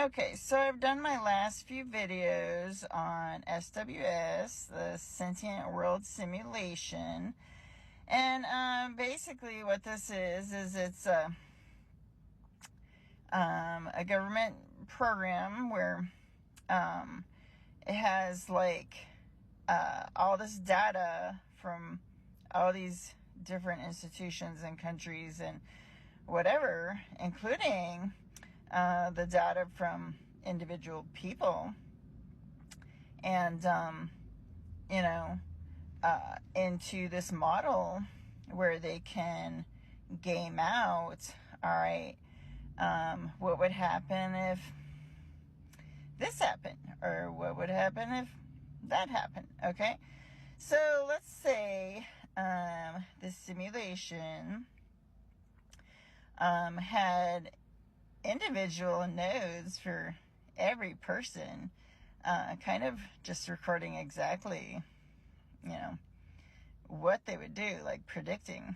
Okay, so I've done my last few videos on SWS, the Sentient World Simulation. And basically what this is it's a government program where it has all this data from all these different institutions and countries and whatever, including the data from individual people, and into this model where they can game out, all right, what would happen if this happened, or what would happen if that happened. Okay, so let's say the simulation had individual nodes for every person, kind of just recording exactly, what they would do, like predicting.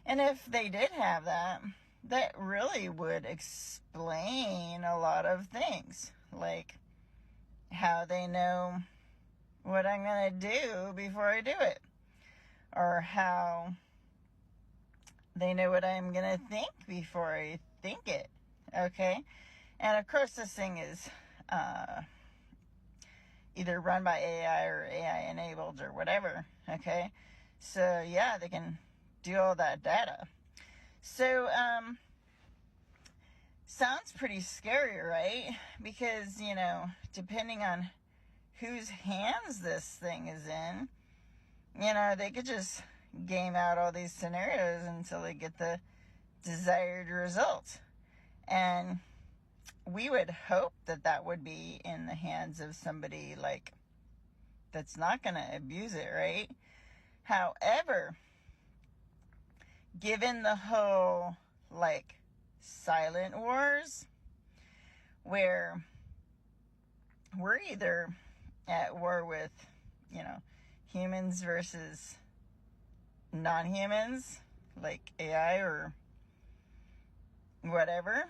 And if they did have that, that really would explain a lot of things, like how they know what I'm going to do before I do it, or how they know what I'm going to think before I think it, okay? And of course, this thing is either run by AI or AI enabled or whatever, okay? So, yeah, they can do all that data. So, sounds pretty scary, right? Because, depending on whose hands this thing is in, they could just game out all these scenarios until they get the desired result. And we would hope that that would be in the hands of somebody that's not going to abuse it, right? However, given the whole silent wars, where we're either at war with humans versus non-humans, like AI or whatever,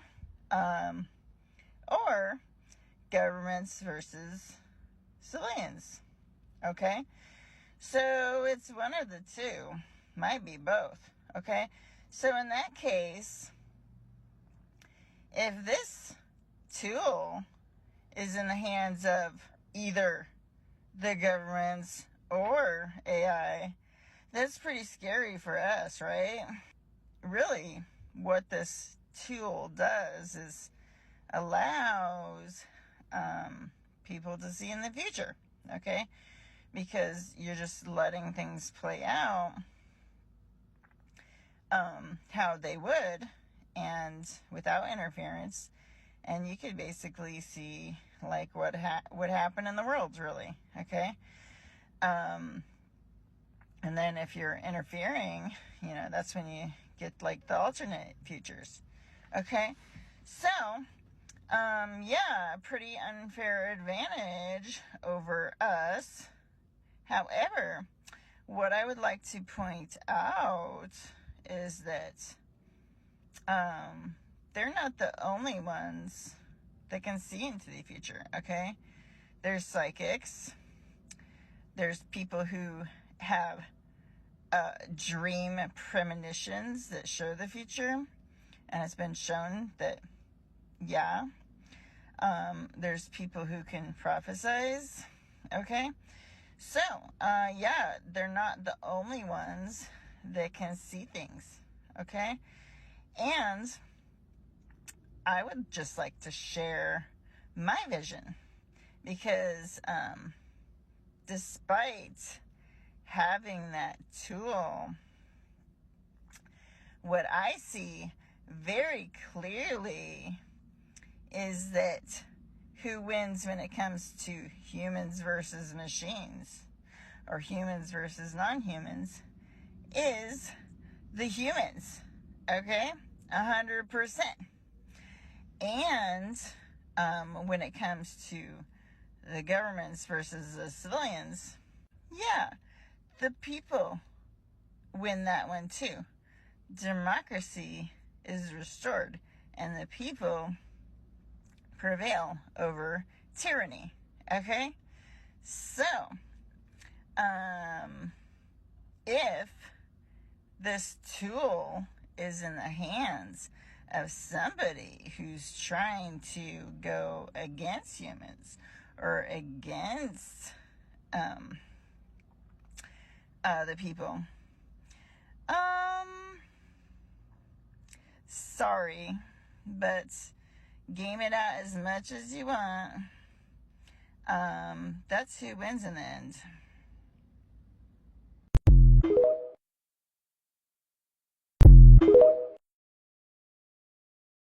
or governments versus civilians, okay? So it's one of the two, might be both, okay? So in that case, if this tool is in the hands of either the governments or AI, that's pretty scary for us, right? Really, what this tool does is allows people to see in the future, okay? Because you're just letting things play out how they would, and without interference, and you could basically see what happened in the world, really, okay? And then if you're interfering, that's when you get the alternate futures, okay? So, pretty unfair advantage over us. However, what I would like to point out is that they're not the only ones that can see into the future, okay? There's psychics. There's people who have dream premonitions that show the future. And it's been shown that, there's people who can prophesize, okay? So, they're not the only ones that can see things, okay? And I would just like to share my vision, because despite having that tool, what I see very clearly is that who wins when it comes to humans versus machines, or humans versus non-humans, is the humans, okay? 100%. And when it comes to the governments versus the civilians, the people win that one too. Democracy is restored, and the people prevail over tyranny. Okay? So, if this tool is in the hands of somebody who's trying to go against humans or against the people, sorry, but game it out as much as you want. That's who wins in the end.